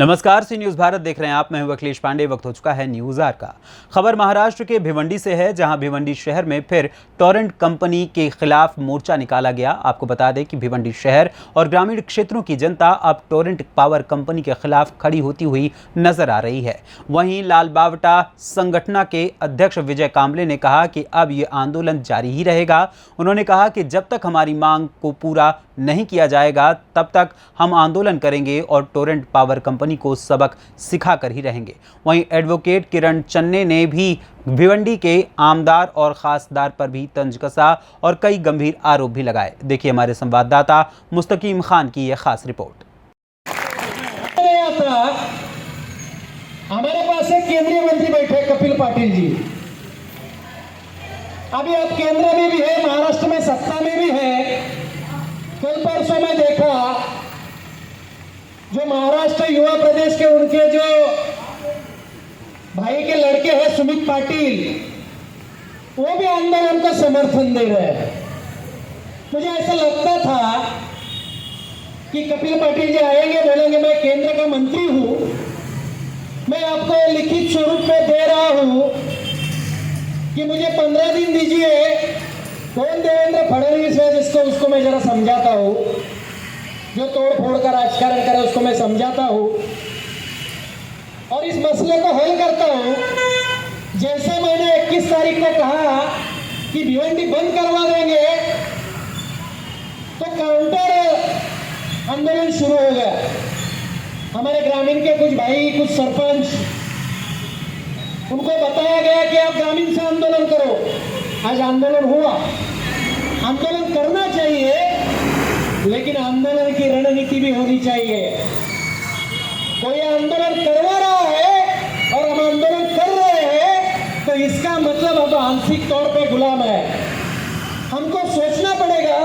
नमस्कार, सी न्यूज़ भारत देख रहे हैं आप। मैं हूं अखिलेश पांडे। वक्त हो चुका है न्यूज़ आर का। खबर महाराष्ट्र के भिवंडी से है, जहां भिवंडी शहर में फिर टोरेंट कंपनी के खिलाफ मोर्चा निकाला गया। आपको बता दें कि भिवंडी शहर और ग्रामीण क्षेत्रों की जनता अब टोरेंट पावर कंपनी के खिलाफ खड़ी होती हुई नजर आ रही है। वहीं लालबावटा संगठन के अध्यक्ष विजय कांबले ने कहा कि अब ये आंदोलन जारी ही रहेगा। उन्होंने कहा कि जब तक हमारी मांग को पूरा नहीं किया जाएगा तब तक हम आंदोलन करेंगे और टोरेंट पावर कंपनी को सबक सिखा कर ही रहेंगे। वहीं एडवोकेट किरण चन्ने ने भी भिवंडी के आमदार और खासदार पर भी तंज कसा और कई गंभीर आरोप भी लगाए। देखिए हमारे संवाददाता मुस्तकीम खान की यह खास रिपोर्ट। हमारे पास एक केंद्रीय मंत्री बैठे कपिल पाटिल जी। अभी आप केंद्र में भी है, महाराष्ट्र में सत्ता में भी है। कल परसों में देखा जो महाराष्ट्र युवा प्रदेश के उनके जो भाई के लड़के हैं सुमित पाटिल, वो भी आंदोलन का समर्थन दे रहे हैं। मुझे ऐसा लगता था कि कपिल पाटिल जी आएंगे, बोलेंगे मैं केंद्र का मंत्री हूं, मैं आपको लिखित स्वरूप में दे रहा हूं कि मुझे 15 दिन दीजिए। कौन देवेंद्र फडणवीस है जिसको उसको मैं जरा समझाता हूं, जो तोड़ फोड़ का राजकारण करे उसको मैं समझाता हूं और इस मसले को हल करता हूं। जैसे मैंने 21 तारीख को कहा कि भिवंडी बंद करवा देंगे, तो काउंटर आंदोलन शुरू हो गया। हमारे ग्रामीण के कुछ भाई, कुछ सरपंच, उनको बताया गया कि आप ग्रामीण से आंदोलन करो। आज आंदोलन हुआ। आंदोलन करना चाहिए, लेकिन आंदोलन की रणनीति भी होनी चाहिए। कोई आंदोलन करवा रहा है और हम आंदोलन कर रहे हैं, तो इसका मतलब हम आंशिक तौर पे गुलाम है। हमको सोचना पड़ेगा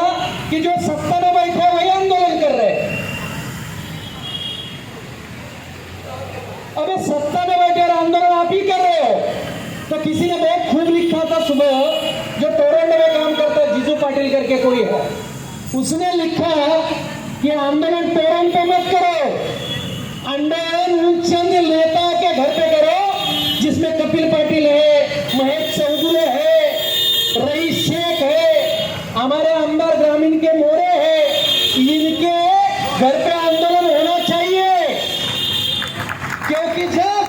कि जो सत्ता में बैठे वही आंदोलन कर रहे हैं। अबे सत्ता में बैठे और आंदोलन आप ही कर रहे हो। तो किसी ने बहुत खूब लिखा था सुबह, जो टोरेंट में काम करता है, जीजू पाटिल करके कोई है, उसने लिखा कि आंदोलन टोरेंट पे मत करो, आंदोलन चंद नेता के घर पे करो, जिसमें कपिल पाटिल है, महेश चौगुले है, रईस शेख है, हमारे आमदार ग्रामीण के मोरे है। इनके घर पे आंदोलन होना चाहिए, क्योंकि जब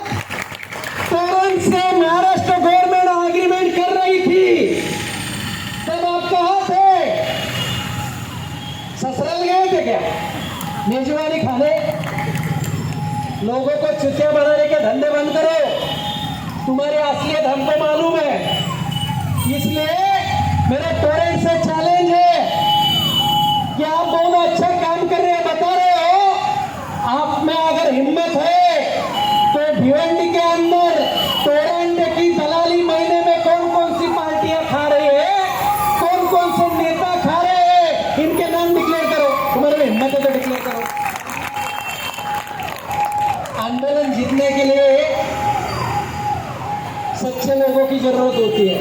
टोरेंट से महाराष्ट्र गवर्नमेंट एग्रीमेंट कर रही थी, तब आप कहां थे? ससुराल गए थे क्या मेजबानी खाने? लोगों को चुतिया बनाने के धंधे बंद करो, तुम्हारी असलियत हमको मालूम है। इसलिए मेरा टोरेंट से चैलेंज है कि आप बहुत अच्छा काम कर रहे हैं, बता रहे हो। आप में अगर हिम्मत है तो भिवंडी के अंदर टोरेंट की दलाली महीने में कौन कौन सी पार्टियां खा रही है, कौन कौन से नेता खा रहे हैं, इनके नाम डिक्लेयर करो। तुम्हारे में हिम्मत है तो डिक्लेयर करो। आंदोलन जीतने के लिए सच्चे लोगों की जरूरत होती है।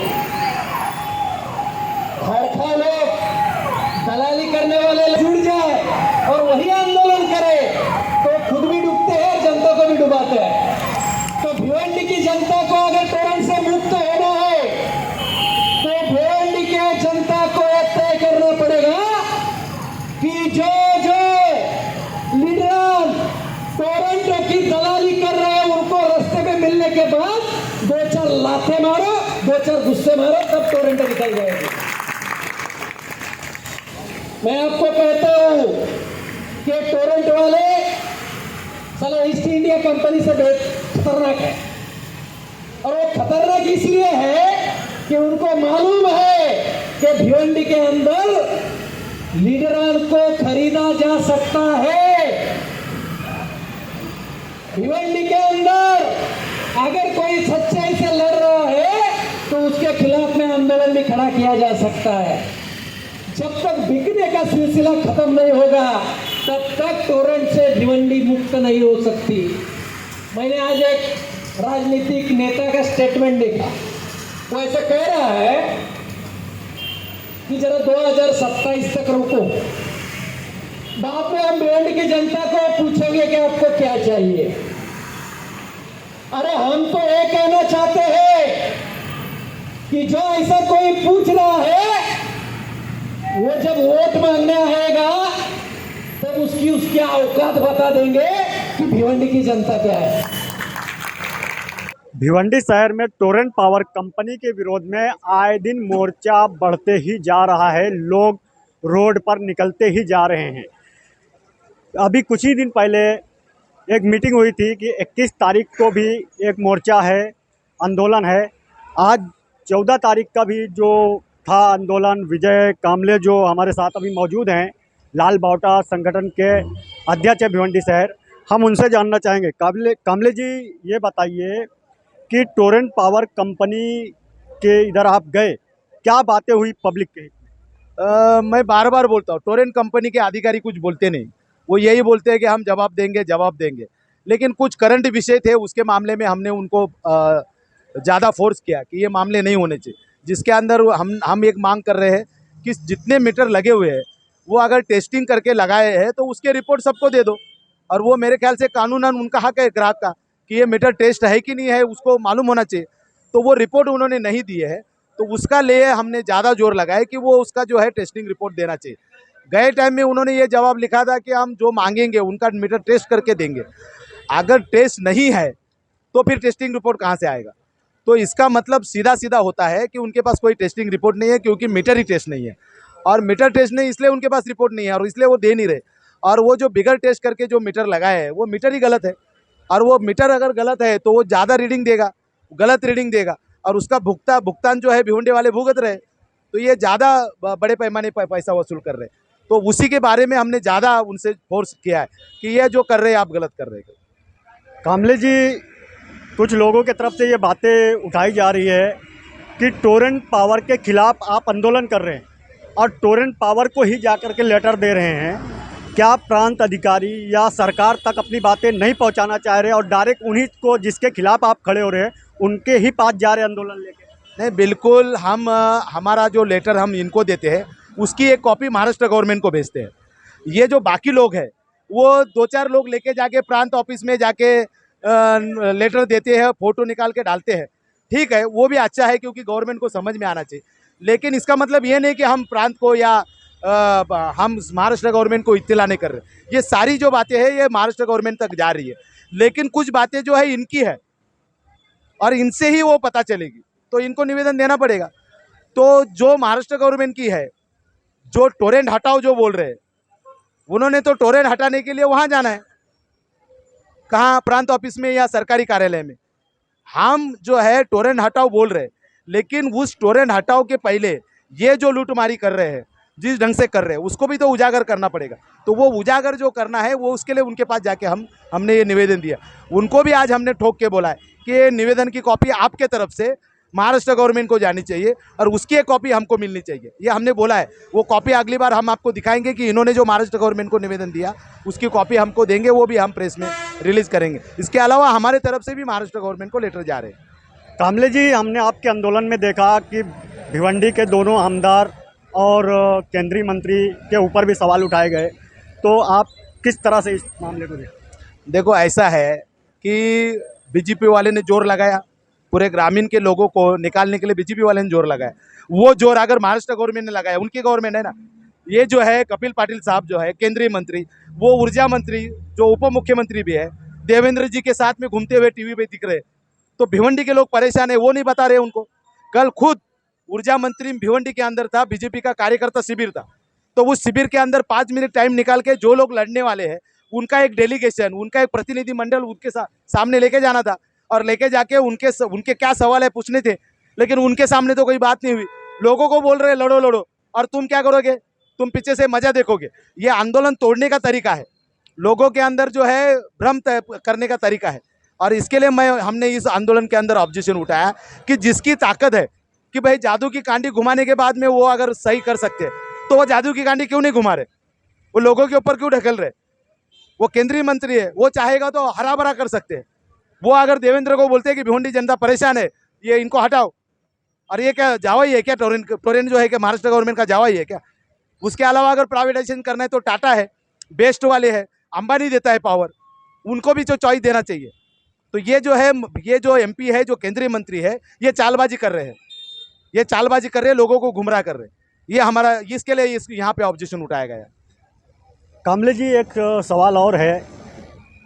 हरखा लोग, दलाली करने वाले जुड़ जाए और वही आंदोलन करे तो खुद भी डूबते हैं, जनता को भी डुबाते हैं। तो भिवंडी की जनता को अगर टोरेंट से मुक्त होना है, तो भिवंडी के जनता को तय करना पड़ेगा कि जो जो लीडर टोरेंट की दलाली कर रहे हैं, उनको रास्ते में मिलने के बाद 2-4 लाते मारो, 2-4 गुस्से मारो, तब टोरेंट निकल जाएगी। मैं आपको कहता हूं कि टोरेंट वाले साला ईस्ट इंडिया कंपनी से खतरनाक है, और वो खतरनाक इसलिए है कि उनको मालूम है कि भिवंडी के अंदर लीडरों को खरीदा जा सकता है। भिवंडी के अंदर अगर कोई सच्चाई से लड़ रहा है तो उसके खिलाफ में आंदोलन भी खड़ा किया जा सकता है। जब तक बिकने का सिलसिला खत्म नहीं होगा, तब तक टोरेंट से भिवंडी मुक्त नहीं हो सकती। मैंने आज एक राजनीतिक नेता का स्टेटमेंट देखा। वो ऐसा कह रहा है कि जरा 2027 तक रुको, बाद में हम भिवंडी की जनता को पूछेंगे कि आपको क्या चाहिए। अरे हम तो ये कहना चाहते हैं कि जो ऐसा कोई पूछ रहा है वो जब वोट मांगने आएगा तब उसकी औकात बता देंगे कि भिवंडी की जनता क्या है। भिवंडी शहर में टोरेंट पावर कंपनी के विरोध में आए दिन मोर्चा बढ़ते ही जा रहा है। लोग रोड पर निकलते ही जा रहे हैं। अभी कुछ ही दिन पहले एक मीटिंग हुई थी कि 21 तारीख को भी एक मोर्चा है, आंदोलन है। आज 14 तारीख का भी जो था आंदोलन, विजय कामले जो हमारे साथ अभी मौजूद हैं, लाल बावटा संगठन के अध्यक्ष है भिवंडी शहर, हम उनसे जानना चाहेंगे। कामले जी, ये बताइए कि टोरेंट पावर कंपनी के इधर आप गए, क्या बातें हुई पब्लिक के? मैं बार बार बोलता हूँ, टोरेंट कंपनी के अधिकारी कुछ बोलते नहीं, वो यही बोलते हैं कि हम जवाब देंगे। लेकिन कुछ करंट विषय थे, उसके मामले में हमने उनको ज़्यादा फोर्स किया कि ये मामले नहीं होने चाहिए, जिसके अंदर हम एक मांग कर रहे हैं कि जितने मीटर लगे हुए हैं वो अगर टेस्टिंग करके लगाए हैं तो उसके रिपोर्ट सबको दे दो। और वो मेरे ख्याल से कानूनन उनका हक है ग्राहक का कि ये मीटर टेस्ट है कि नहीं है, उसको मालूम होना चाहिए। तो वो रिपोर्ट उन्होंने नहीं दिए है, तो उसका लिए हमने ज़्यादा जोर लगाया कि वो उसका जो है टेस्टिंग रिपोर्ट देना चाहिए। गए टाइम में उन्होंने ये जवाब लिखा था कि हम जो मांगेंगे उनका मीटर टेस्ट करके देंगे। अगर टेस्ट नहीं है तो फिर टेस्टिंग रिपोर्ट कहाँ से आएगा? तो इसका मतलब सीधा होता है कि उनके पास कोई टेस्टिंग रिपोर्ट नहीं है, क्योंकि मीटर ही टेस्ट नहीं है। और मीटर टेस्ट नहीं, इसलिए उनके पास रिपोर्ट नहीं है और इसलिए वो दे नहीं रहे। और वो जो बिगर टेस्ट करके जो मीटर लगाए हैं वो मीटर ही गलत है। और वो मीटर अगर गलत है तो वो ज़्यादा रीडिंग देगा, गलत रीडिंग देगा, और उसका भुगतान जो है भिवंडी वाले भुगत रहे। तो ये ज़्यादा बड़े पैमाने पर पैसा वसूल कर रहे हैं। तो उसी के बारे में हमने ज़्यादा उनसे फोर्स किया है कि ये जो कर रहे हैं आप गलत कर रहे हैं। कामले जी, कुछ लोगों की तरफ से ये बातें उठाई जा रही है कि टोरेंट पावर के खिलाफ आप आंदोलन कर रहे हैं और टोरेंट पावर को ही जाकर के लेटर दे रहे हैं। क्या प्रांत अधिकारी या सरकार तक अपनी बातें नहीं पहुंचाना चाह रहे और डायरेक्ट उन्हीं को जिसके खिलाफ आप खड़े हो रहे हैं उनके ही पास जा रहे आंदोलन लेके? नहीं, बिल्कुल। हम हमारा जो लेटर हम इनको देते हैं उसकी एक कॉपी महाराष्ट्र गवर्नमेंट को भेजते हैं। ये जो बाकी लोग हैं वो 2-4 लोग लेके जाके प्रांत ऑफिस में जाके लेटर देते हैं, फ़ोटो निकाल के डालते हैं। ठीक है, वो भी अच्छा है क्योंकि गवर्नमेंट को समझ में आना चाहिए। लेकिन इसका मतलब ये नहीं कि हम प्रांत को या हम महाराष्ट्र गवर्नमेंट को इत्तला नहीं कर रहे। ये सारी जो बातें हैं ये महाराष्ट्र गवर्नमेंट तक जा रही है, लेकिन कुछ बातें जो है इनकी है और इनसे ही वो पता चलेगी, तो इनको निवेदन देना पड़ेगा। तो जो महाराष्ट्र गवर्नमेंट की है, जो टोरेंट हटाओ जो बोल रहे हैं, उन्होंने तो टोरेंट हटाने के लिए वहाँ जाना है, कहाँ? प्रांत ऑफिस में या सरकारी कार्यालय में। हम जो है टोरेंट हटाओ बोल रहे हैं, लेकिन उस टोरेंट हटाओ के पहले ये जो लूटमारी कर रहे हैं, जिस ढंग से कर रहे हैं, उसको भी तो उजागर करना पड़ेगा। तो वो उजागर जो करना है वो उसके लिए उनके पास जाके हमने ये निवेदन दिया। उनको भी आज हमने ठोक के बोला है कि ये निवेदन की कॉपी आपके तरफ से महाराष्ट्र गवर्नमेंट को जानी चाहिए और उसकी एक कॉपी हमको मिलनी चाहिए, ये हमने बोला है। वो कॉपी अगली बार हम आपको दिखाएंगे कि इन्होंने जो महाराष्ट्र गवर्नमेंट को निवेदन दिया उसकी कॉपी हमको देंगे, वो भी हम प्रेस में रिलीज़ करेंगे। इसके अलावा हमारे तरफ से भी महाराष्ट्र गवर्नमेंट को लेटर जा रहे हैं। कामले जी, हमने आपके आंदोलन में देखा कि भिवंडी के दोनों आमदार और केंद्रीय मंत्री के ऊपर भी सवाल उठाए गए, तो आप किस तरह से इस मामले को देखते? देखो, ऐसा है कि बीजेपी वाले ने जोर लगाया, पूरे ग्रामीण के लोगों को निकालने के लिए बीजेपी वाले ने जोर लगाया। वो जोर अगर महाराष्ट्र गवर्नमेंट ने लगाया, उनकी गवर्नमेंट है ना, ये जो है कपिल पाटिल साहब जो है केंद्रीय मंत्री, वो ऊर्जा मंत्री जो उप मुख्यमंत्री भी है, देवेंद्र जी के साथ में घूमते हुए टीवी पे दिख रहे। तो भिवंडी के लोग परेशान है, वो नहीं बता रहे उनको। कल खुद ऊर्जा मंत्री भिवंडी के अंदर था, बीजेपी का कार्यकर्ता शिविर था, तो उस शिविर के अंदर 5 मिनट टाइम निकाल के जो लोग लड़ने वाले हैं उनका एक डेलीगेशन, उनका एक प्रतिनिधि मंडल उनके सामने लेके जाना था और लेके जाके उनके क्या सवाल है पूछने थे। लेकिन उनके सामने तो कोई बात नहीं हुई। लोगों को बोल रहे लड़ो लड़ो, और तुम क्या करोगे? तुम पीछे से मजा देखोगे। ये आंदोलन तोड़ने का तरीका है, लोगों के अंदर जो है भ्रम करने का तरीका है। और इसके लिए हमने इस आंदोलन के अंदर ऑब्जेक्शन उठाया कि जिसकी ताकत है कि भाई जादू की कांडी घुमाने के बाद में वो अगर सही कर सकते हैं तो वो जादू की कांडी क्यों नहीं घुमा रहे? वो लोगों के ऊपर क्यों ढकेल रहे? वो केंद्रीय मंत्री है, वो चाहेगा तो हरा भरा कर सकते हैं। वो अगर देवेंद्र को बोलते हैं कि भिवंडी जनता परेशान है, ये इनको हटाओ, और ये क्या जावाई है क्या? टोरेंट जो है कि महाराष्ट्र गवर्नमेंट का जावाई है क्या? उसके अलावा अगर प्राइवेटाइजेशन करना है तो टाटा है, बेस्ट वाले हैं, अंबानी देता है पावर, उनको भी जो चॉइस देना चाहिए। तो ये जो है, ये जो एमपी है, जो केंद्रीय मंत्री है, ये चालबाजी कर रहे हैं, ये चालबाजी कर रहे हैं, लोगों को गुमराह कर रहे हैं। ये हमारा, इसके लिए यहाँ पे ऑब्जेक्शन उठाया गया। कामले जी, एक सवाल और है।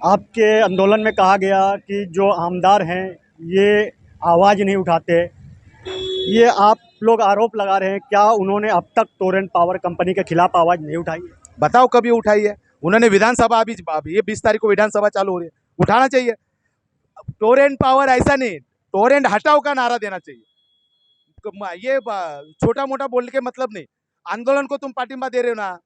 आपके आंदोलन में कहा गया कि जो आमदार हैं ये आवाज़ नहीं उठाते, ये आप लोग आरोप लगा रहे हैं, क्या उन्होंने अब तक टोरेंट पावर कंपनी के खिलाफ आवाज़ नहीं उठाई है? बताओ कभी उठाई है उन्होंने? विधानसभा अभी ये 20 तारीख को विधानसभा चालू हो रही है, उठाना चाहिए। टोरेंट पावर ऐसा नहीं, टोरेंट हटाओ का नारा देना चाहिए। ये छोटा मोटा बोलने के मतलब नहीं। आंदोलन को तुम पार्टिंबा दे रहे हो ना,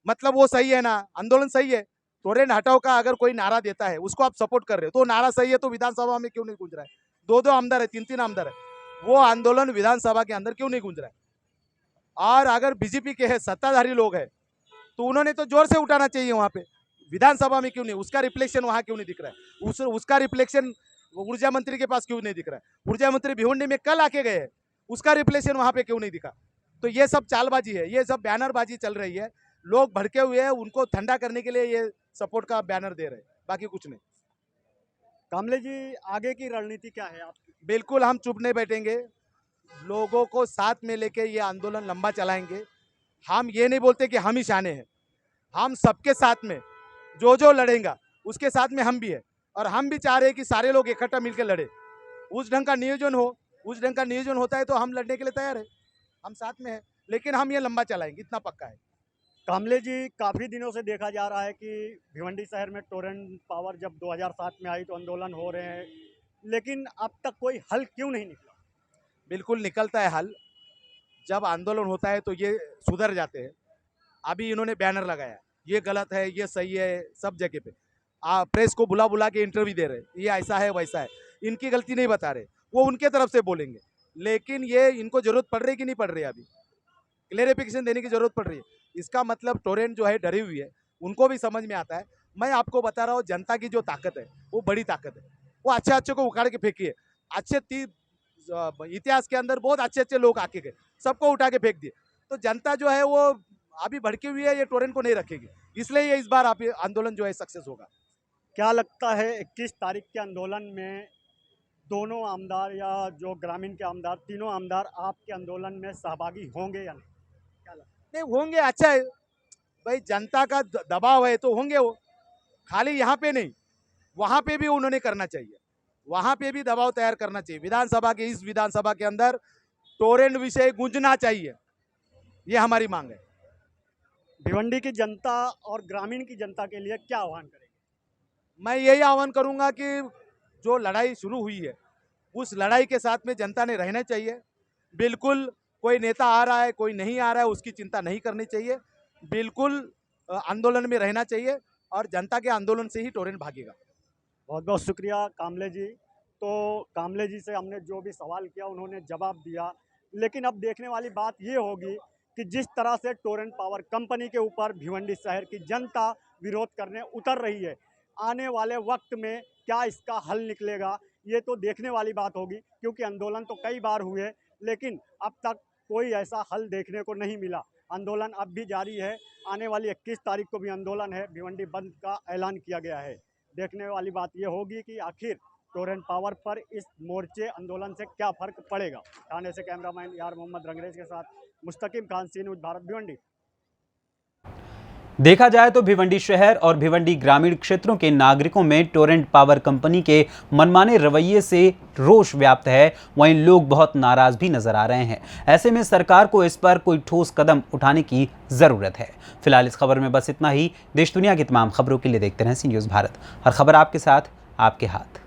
मतलब वो सही है ना, आंदोलन सही है। टोरेंट हटाओ का अगर कोई नारा देता है, उसको आप सपोर्ट कर रहे हो, तो नारा सही है, तो विधानसभा में क्यों नहीं गूंज रहा है? 2-2 आमदार है, 3-3 आमदार है, वो आंदोलन विधानसभा के अंदर क्यों नहीं गूंज रहा है? और अगर बीजेपी के है, सत्ताधारी लोग हैं, तो उन्होंने तो जोर से उठाना चाहिए वहां पे। विधानसभा में क्यों नहीं? उसका रिफ्लेक्शन वहां क्यों नहीं दिख रहा है? उसका रिफ्लेक्शन ऊर्जा मंत्री के पास क्यों नहीं दिख रहा है? ऊर्जा मंत्री भिवंडी में कल आके गए, उसका रिफ्लेक्शन वहां पे क्यों नहीं दिखा? तो ये सब चालबाजी है, ये सब बैनरबाजी चल रही है। लोग भड़के हुए हैं, उनको ठंडा करने के लिए ये सपोर्ट का बैनर दे रहे हैं, बाकी कुछ नहीं। कामले जी, आगे की रणनीति क्या है आपकी? बिल्कुल हम चुप नहीं बैठेंगे, लोगों को साथ में लेके ये आंदोलन लंबा चलाएंगे। हम ये नहीं बोलते कि हम ही शाने हैं, हम सबके साथ में जो लड़ेगा उसके साथ में हम भी है, और हम भी चाह रहे हैं कि सारे लोग इकट्ठा मिलकर लड़े। उस ढंग का नियोजन हो, उस ढंग का नियोजन होता है तो हम लड़ने के लिए तैयार है, हम साथ में है, लेकिन हम ये लंबा चलाएंगे, इतना पक्का है। कामले जी, काफ़ी दिनों से देखा जा रहा है कि भिवंडी शहर में टोरेंट पावर जब 2007 में आई तो आंदोलन हो रहे हैं, लेकिन अब तक कोई हल क्यों नहीं निकला? बिल्कुल निकलता है हल, जब आंदोलन होता है तो ये सुधर जाते हैं। अभी इन्होंने बैनर लगाया, ये गलत है, ये सही है, सब जगह पे प्रेस को बुला बुला के इंटरव्यू दे रहे, ये ऐसा है वैसा है, इनकी गलती नहीं बता रहे, वो उनके तरफ से बोलेंगे। लेकिन ये इनको जरूरत पड़ रही कि नहीं पड़ रही? अभी क्लेरिफिकेशन देने की जरूरत पड़ रही है। इसका मतलब टोरेंट जो है डरी हुई है, उनको भी समझ में आता है। मैं आपको बता रहा हूँ, जनता की जो ताकत है वो बड़ी ताकत है। वो अच्छे अच्छे को उखाड़ के फेंकी है, इतिहास के अंदर बहुत अच्छे अच्छे लोग आके गए, सबको उठा के फेंक दिए। तो जनता जो है वो अभी भड़की हुई है, ये टोरेंट को नहीं रखेगी, इसलिए ये इस बार आप आंदोलन जो है सक्सेस होगा। क्या लगता है 21 तारीख के आंदोलन में दोनों आमदार या जो ग्रामीण के आमदार, तीनों आमदार आपके आंदोलन में सहभागी होंगे या नहीं? क्या लगता है? नहीं होंगे, अच्छा है भाई, जनता का दबाव है तो होंगे वो। खाली यहाँ पे नहीं, वहाँ पे भी उन्होंने करना चाहिए, वहाँ पे भी दबाव तैयार करना चाहिए। विधानसभा के, इस विधानसभा के अंदर टोरेंट विषय गूंजना चाहिए, ये हमारी मांग है। भिवंडी की जनता और ग्रामीण की जनता के लिए क्या आह्वान करेंगे? मैं यही आह्वान करूंगा कि जो लड़ाई शुरू हुई है, उस लड़ाई के साथ में जनता ने रहना चाहिए। बिल्कुल कोई नेता आ रहा है, कोई नहीं आ रहा है, उसकी चिंता नहीं करनी चाहिए। बिल्कुल आंदोलन में रहना चाहिए, और जनता के आंदोलन से ही टोरेंट भागेगा। बहुत बहुत शुक्रिया कामले जी। तो कामले जी से हमने जो भी सवाल किया उन्होंने जवाब दिया, लेकिन अब देखने वाली बात ये होगी कि जिस तरह से टोरेंट पावर कंपनी के ऊपर भिवंडी शहर की जनता विरोध करने उतर रही है, आने वाले वक्त में क्या इसका हल निकलेगा, ये तो देखने वाली बात होगी। क्योंकि आंदोलन तो कई बार हुए, लेकिन अब तक कोई ऐसा हल देखने को नहीं मिला। आंदोलन अब भी जारी है, आने वाली 21 तारीख को भी आंदोलन है, भिवंडी बंद का ऐलान किया गया है। देखने वाली बात ये होगी कि आखिर टोरेंट पावर पर इस मोर्चे आंदोलन से क्या फ़र्क पड़ेगा। थाने से कैमरामैन यार मोहम्मद रंगरेज के साथ मुस्तकिम खान, सी न्यूज़ भारत, भिवंडी। देखा जाए तो भिवंडी शहर और भिवंडी ग्रामीण क्षेत्रों के नागरिकों में टोरेंट पावर कंपनी के मनमाने रवैये से रोष व्याप्त है, वहीं लोग बहुत नाराज भी नजर आ रहे हैं। ऐसे में सरकार को इस पर कोई ठोस कदम उठाने की जरूरत है। फिलहाल इस खबर में बस इतना ही। देश दुनिया की तमाम खबरों के लिए देखते रहें सी न्यूज़ भारत, हर खबर आपके साथ, आपके हाथ।